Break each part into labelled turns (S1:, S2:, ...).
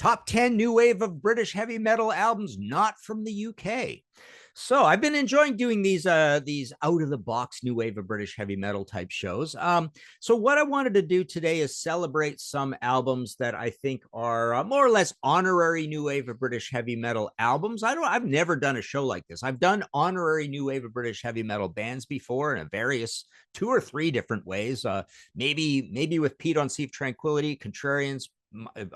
S1: top 10 new wave of British heavy metal albums not from the UK. So I've been enjoying doing these out of the box new wave of British heavy metal type shows. So what I wanted to do today is celebrate some albums that I think are more or less honorary new wave of British heavy metal albums. I've never done a show like this. I've done honorary new wave of British heavy metal bands before in various 2 or 3 different ways. Maybe with Pete on Sea of Tranquility, Contrarians,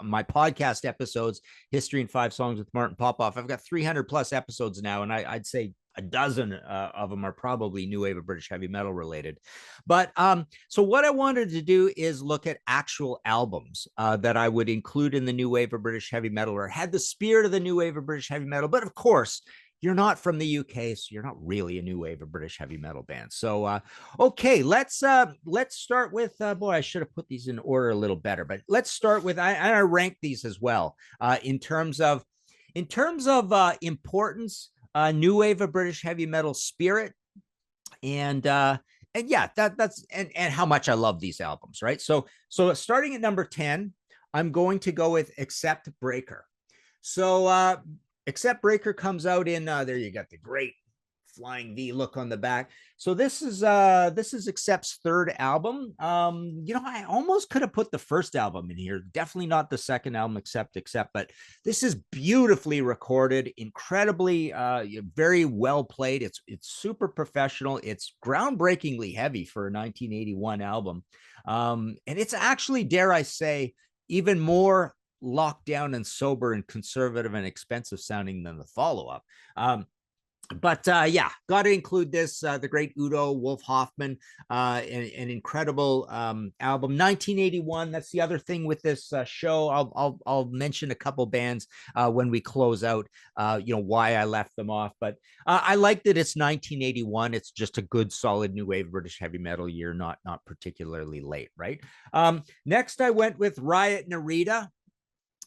S1: my podcast episodes, History in 5 Songs with Martin Popoff. I've got 300 plus episodes now, and I'd say a dozen of them are probably new wave of British heavy metal related. But so what I wanted to do is look at actual albums that I would include in the new wave of British heavy metal, or had the spirit of the new wave of British heavy metal. But of course, you're not from the UK, so you're not really a new wave of British heavy metal band. So, okay, let's start with, boy, I should have put these in order a little better, but let's start with, I rank these as well in terms of importance, new wave of British heavy metal spirit, and yeah, that's how much I love these albums, right? So starting at number 10, I'm going to go with Accept Breaker. So Accept Breaker comes out in there you got the great flying V look on the back. So this is Accept's 3rd album. I almost could have put the first album in here, definitely not the second album, Accept, but this is beautifully recorded, incredibly very well played. It's super professional. It's groundbreakingly heavy for a 1981 album, and it's actually, dare I say, even more locked down and sober and conservative and expensive sounding than the follow-up. But yeah, got to include this, the great Udo Wolf Hoffmann, an incredible album. 1981. That's the other thing with this show. I'll mention a couple bands when we close out, why I left them off. But I like that it's 1981. It's just a good, solid new wave British heavy metal year, not particularly late, right? Next, I went with Riot Narita.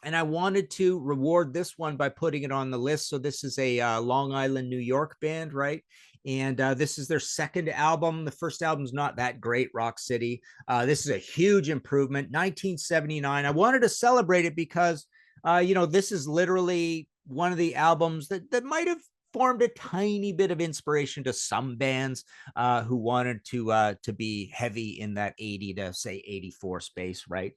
S1: And I wanted to reward this one by putting it on the list. So this is a Long Island, New York band, right? And this is their 2nd album. The first album's not that great, Rock City. This is a huge improvement, 1979. I wanted to celebrate it because, this is literally one of the albums that might have formed a tiny bit of inspiration to some bands who wanted to be heavy in that 80 to say 84 space, right?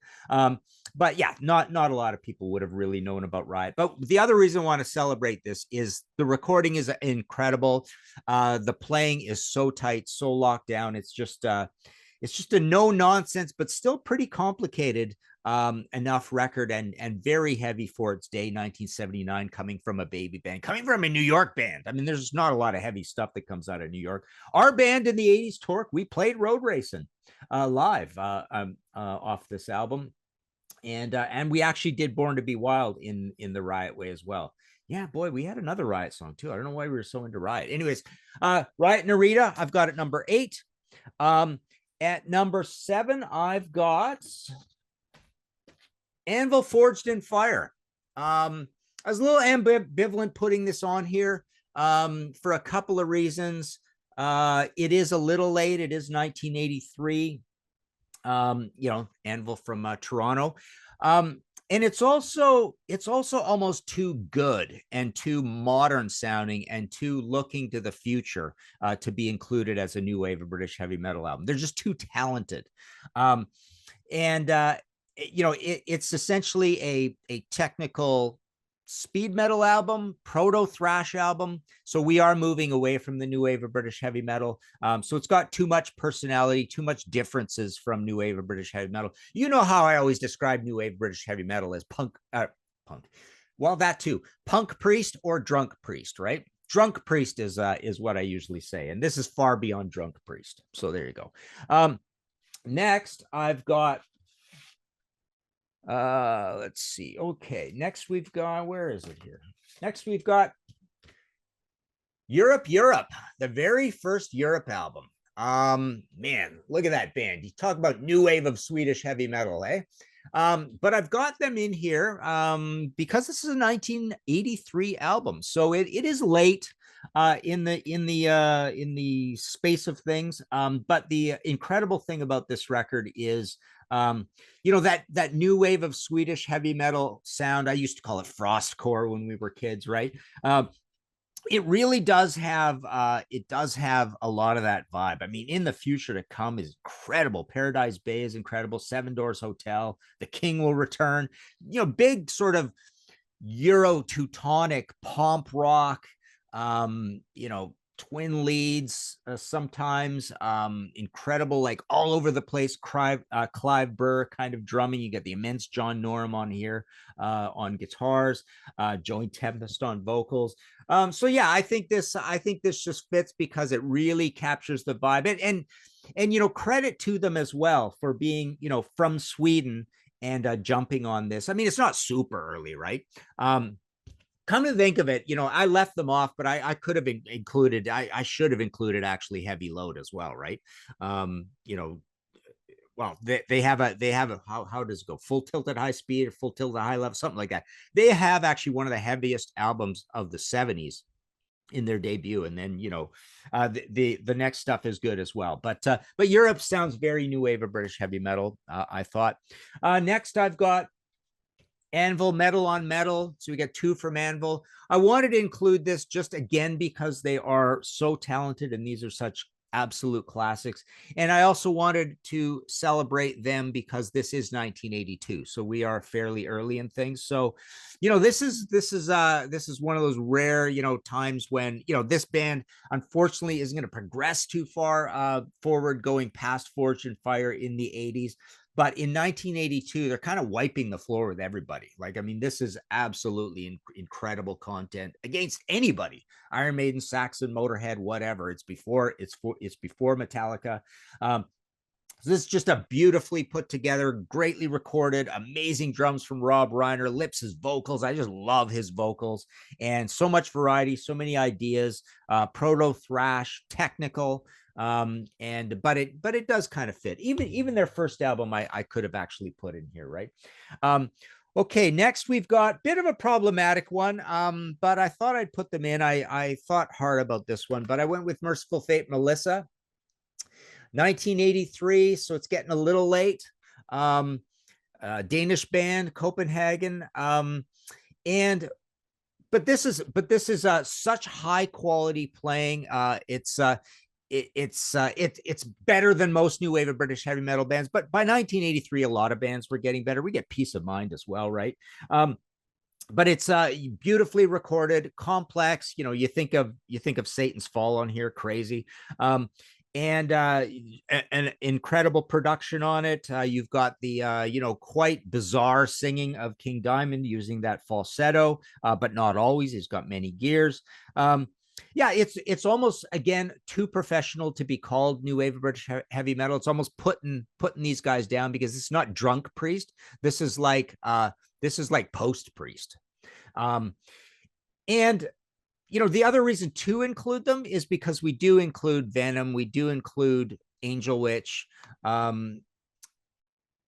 S1: But yeah, not a lot of people would have really known about Riot. But the other reason I want to celebrate this is the recording is incredible. The playing is so tight, so locked down. It's just a no nonsense, but still pretty complicated enough record, and very heavy for its day. 1979, coming from a baby band, coming from a New York band. I mean, there's not a lot of heavy stuff that comes out of New York. Our band in the 80s, Torque, we played Road Racing live off this album, and we actually did Born to Be Wild in the Riot way as well. Yeah, boy, we had another Riot song too. I don't know why we were so into Riot. Anyways, Riot Narita, I've got at number 8. At number 7, I've got Anvil Forged in Fire. I was a little ambivalent putting this on here for a couple of reasons. It is a little late. It is 1983. Anvil from Toronto. And it's also almost too good and too modern sounding and too looking to the future to be included as a new wave of British heavy metal album. They're just too talented. It's essentially a technical speed metal album, proto thrash album. So we are moving away from the new wave of British heavy metal. So it's got too much personality, too much differences from new wave of British heavy metal. You know how I always describe new wave British heavy metal as punk. Well, that too, punk priest or drunk priest, right? Drunk priest is what I usually say, and this is far beyond drunk priest. So there you go. Next, I've got. Let's see. Okay, next we've got, where is it here? Next we've got Europe, the very first Europe album. Man, look at that band. You talk about new wave of Swedish heavy metal, eh? But I've got them in here because this is a 1983 album, so it is late. in the space of things. But the incredible thing about this record is, that new wave of Swedish heavy metal sound. I used to call it frostcore when we were kids, right? It really does have a lot of that vibe. I mean, in the future to come is incredible. Paradise Bay is incredible. Seven Doors Hotel, The King Will Return, big sort of Euro Teutonic pomp rock, twin leads, sometimes, incredible, like all over the place, Clive Burr kind of drumming. You get the immense John Norum on here, on guitars, Joey Tempest on vocals. So yeah, I think this just fits because it really captures the vibe, and credit to them as well for being, from Sweden and jumping on this. I mean, it's not super early, right? Come to think of it, I left them off, but I could have included, I should have included actually Heavy Load as well, right? Well, they have a how does it go? Full Tilt at High Speed or Full Tilt at High Level, something like that. They have actually one of the heaviest albums of the 70s in their debut, and then the next stuff is good as well. But Europe sounds very new wave of British heavy metal. I thought. Next, I've got Anvil, Metal on Metal. So we get 2 from Anvil. I wanted to include this just again because they are so talented and these are such absolute classics. And I also wanted to celebrate them because this is 1982. So we are fairly early in things. So, this is one of those rare, times when, this band unfortunately isn't going to progress too far forward, going past Fortune Fire in the 80s. But in 1982, they're kind of wiping the floor with everybody. Like, I mean, this is absolutely incredible content against anybody. Iron Maiden, Saxon, Motorhead, whatever. It's before Metallica. So this is just a beautifully put together, greatly recorded, amazing drums from Rob Reiner, Lips' vocals. I just love his vocals, and so much variety, so many ideas, proto thrash, technical. But it does kind of fit. Even their first album, I could have actually put in here, right? Okay, next we've got a bit of a problematic one, but I thought I'd put them in. I thought hard about this one, but I went with Mercyful Fate, Melissa. 1983, so it's getting a little late. Danish band, Copenhagen, but this is such high quality playing. It's better than most new wave of British heavy metal bands. But by 1983, a lot of bands were getting better. We get Peace of Mind as well, right? But it's beautifully recorded, complex. You think of Satan's Fall on here, crazy. And an incredible production on it. You've got the quite bizarre singing of King Diamond using that falsetto, but not always. He's got many gears. Yeah, it's almost, again, too professional to be called new wave of British heavy metal. It's almost putting these guys down because it's not drunk Priest. This is like post Priest. And the other reason to include them is because we do include Venom, we do include Angel Witch.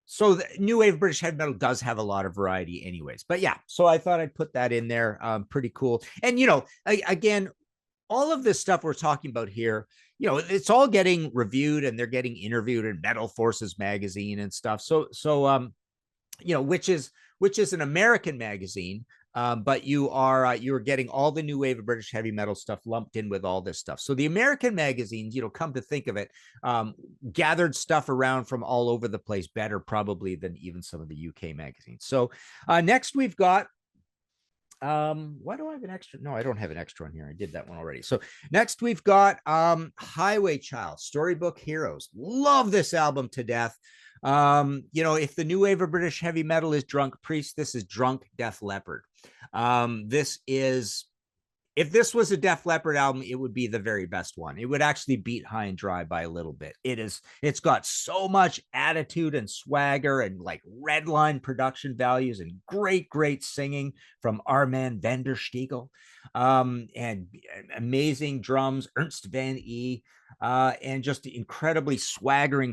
S1: So the new wave British heavy metal does have a lot of variety anyways. But yeah, so I thought I'd put that in there. Pretty cool. And, again, all of this stuff we're talking about here, it's all getting reviewed and they're getting interviewed in Metal Forces magazine and stuff. So which is an American magazine. But you're getting all the new wave of British heavy metal stuff lumped in with all this stuff. So the American magazines, come to think of it, gathered stuff around from all over the place better probably than even some of the UK magazines. So next we've got, why do I have an extra? No, I don't have an extra on here. I did that one already. So next we've got Highway Child, Storybook Heroes. Love this album to death. If the new wave of British heavy metal is drunk Priest, this is drunk Def Leppard. If this was a Def Leppard album, it would be the very best one. It would actually beat High and Dry by a little bit. It's got so much attitude and swagger and like redline production values and great singing from our man van der Stiegel, and amazing drums, Ernst van E, and just incredibly swaggering,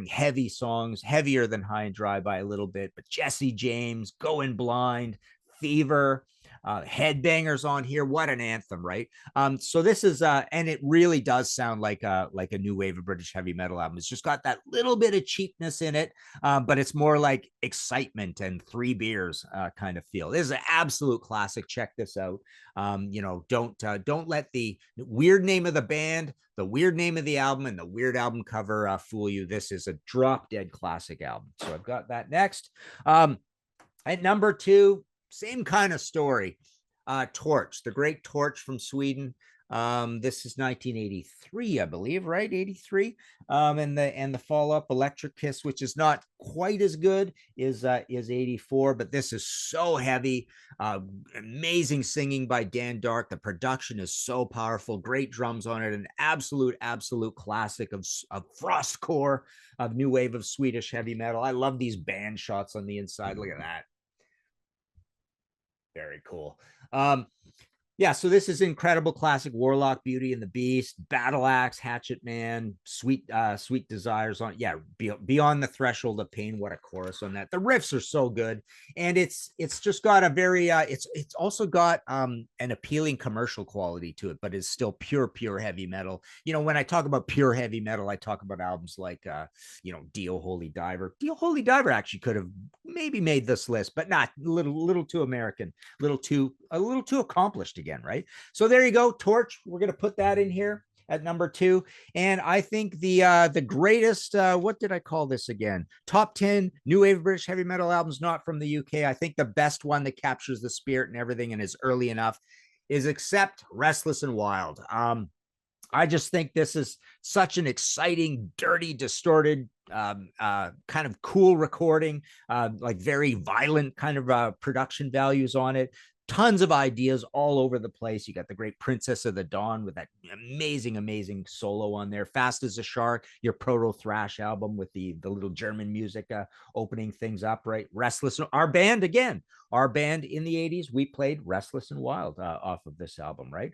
S1: heavy songs, heavier than High and Dry by a little bit, but Jesse James, Going Blind, Fever, Headbangers on here. What an anthem, right? So this is and it really does sound like a new wave of British heavy metal album. It's just got that little bit of cheapness in it, but it's more like excitement and three beers kind of feel. This is an absolute classic. Check this out. You know, don't let the weird name of the band, the weird name of the album, and the weird album cover fool you. This is a drop dead classic album. So I've got that next. At number 2, same kind of story. Torch, the great Torch from Sweden. This is 1983, I believe, right? 83. And the follow-up Electric Kiss, which is not quite as good, is 84, but this is so heavy. Amazing singing by Dan Dark. The production is so powerful. Great drums on it. An absolute classic of thrustcore, of new wave of Swedish heavy metal. I love these band shots on the inside. Look at that. Very cool. Yeah, so this is incredible classic Warlock, Beauty and the Beast, Battle Axe, Hatchet Man, Sweet Desires on. Yeah, Beyond the Threshold of Pain. What a chorus on that. The riffs are so good, and it's just got a very it's also got an appealing commercial quality to it, but it's still pure heavy metal. You know, when I talk about pure heavy metal, I talk about albums like you know, Dio Holy Diver. Dio Holy Diver actually could have maybe made this list, but not a little too American, a little too accomplished again. Right. So there you go. Torch. We're going to put that in here at number 2. And I think the greatest, what did I call this again? Top 10 new wave British heavy metal albums, not from the UK. I think the best one that captures the spirit and everything and is early enough is Accept, Restless and Wild. I just think this is such an exciting, dirty, distorted, kind of cool recording, like very violent kind of production values on it. Tons of ideas all over the place. You got the great Princess of the Dawn with that amazing solo on there. Fast as a Shark, your proto thrash album with the little German music opening things up, right? Restless, our band in the 80s, we played Restless and Wild off of this album, right?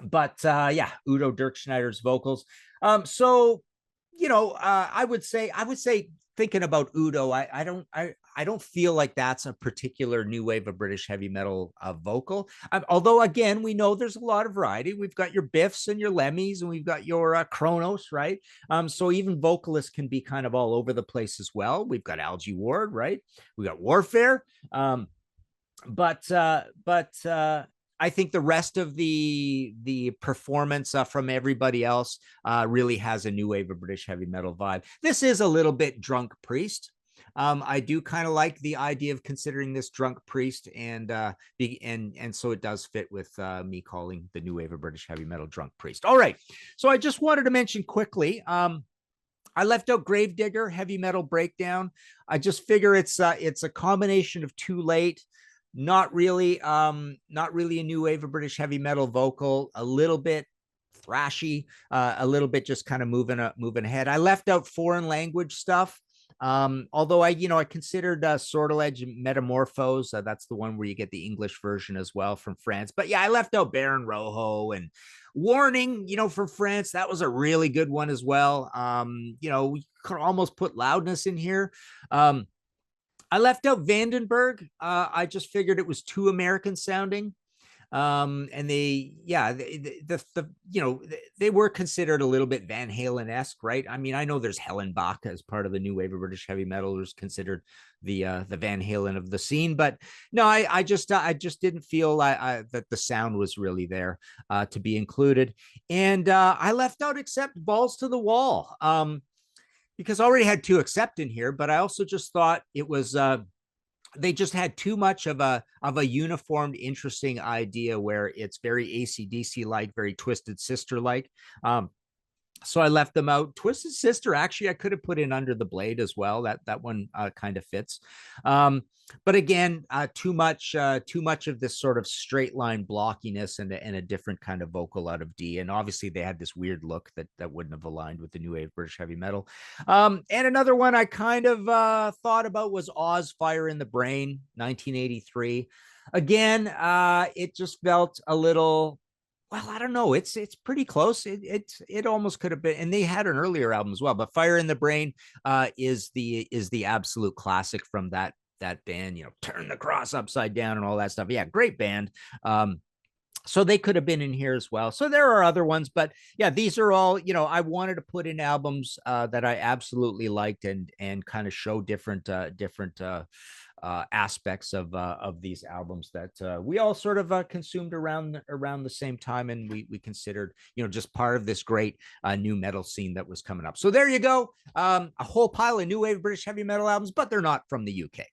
S1: But yeah, Udo Dirkschneider's vocals. So, you know, I would say thinking about Udo, I don't feel like that's a particular new wave of British heavy metal vocal. Although, again, we know there's a lot of variety. We've got your Biffs and your Lemmys, and we've got your Kronos, right? So even vocalists can be kind of all over the place as well. We've got Algie Ward, right? We got Warfare. But I think the rest of the performance from everybody else really has a new wave of British heavy metal vibe. This is a little bit Drunk Priest. I do kind of like the idea of considering this Drunk Priest, and so it does fit with me calling the new wave of British heavy metal Drunk Priest. All right, so I just wanted to mention quickly. I left out Gravedigger, Heavy Metal Breakdown. I just figure it's a combination of Too Late. Not really a new wave of British heavy metal vocal, a little bit thrashy, a little bit just kind of moving ahead. I left out foreign language stuff. Although I considered Sortilege Metamorphose. That's the one where you get the English version as well from France. But yeah, I left out Baron Rojo and Warning, from France. That was a really good one as well. We could almost put Loudness in here. I left out Vandenberg. I just figured it was too American sounding. And they were considered a little bit Van Halen-esque, right? I mean, I know there's Hellenbach as part of the new wave of British heavy metal, who's considered the Van Halen of the scene, but no, I just didn't feel that the sound was really there to be included. And I left out Accept, Balls to the Wall, because I already had 2 Accept in here, but I also just thought it was they just had too much of a uniformed, interesting idea where it's very AC/DC like, very Twisted Sister like. So I left them out. Twisted Sister, actually, I could have put in Under the Blade as well. That one kind of fits. But again, too much of this sort of straight line blockiness and a different kind of vocal out of D. And obviously they had this weird look that wouldn't have aligned with the new wave British heavy metal. And another one I kind of thought about was Oz, Fire in the Brain, 1983. Again, it just felt a little, well, I don't know. It's pretty close. It almost could have been, and they had an earlier album as well. But Fire in the Brain is the absolute classic from that that band, you know, Turn the Cross Upside Down and all that stuff. Yeah, great band. So they could have been in here as well. So there are other ones, but yeah, these are all, you know, I wanted to put in albums that I absolutely liked and kind of show different aspects of these albums that we all sort of consumed around the same time, and we considered, you know, just part of this great new metal scene that was coming up. So there you go, a whole pile of new wave British heavy metal albums, but they're not from the UK.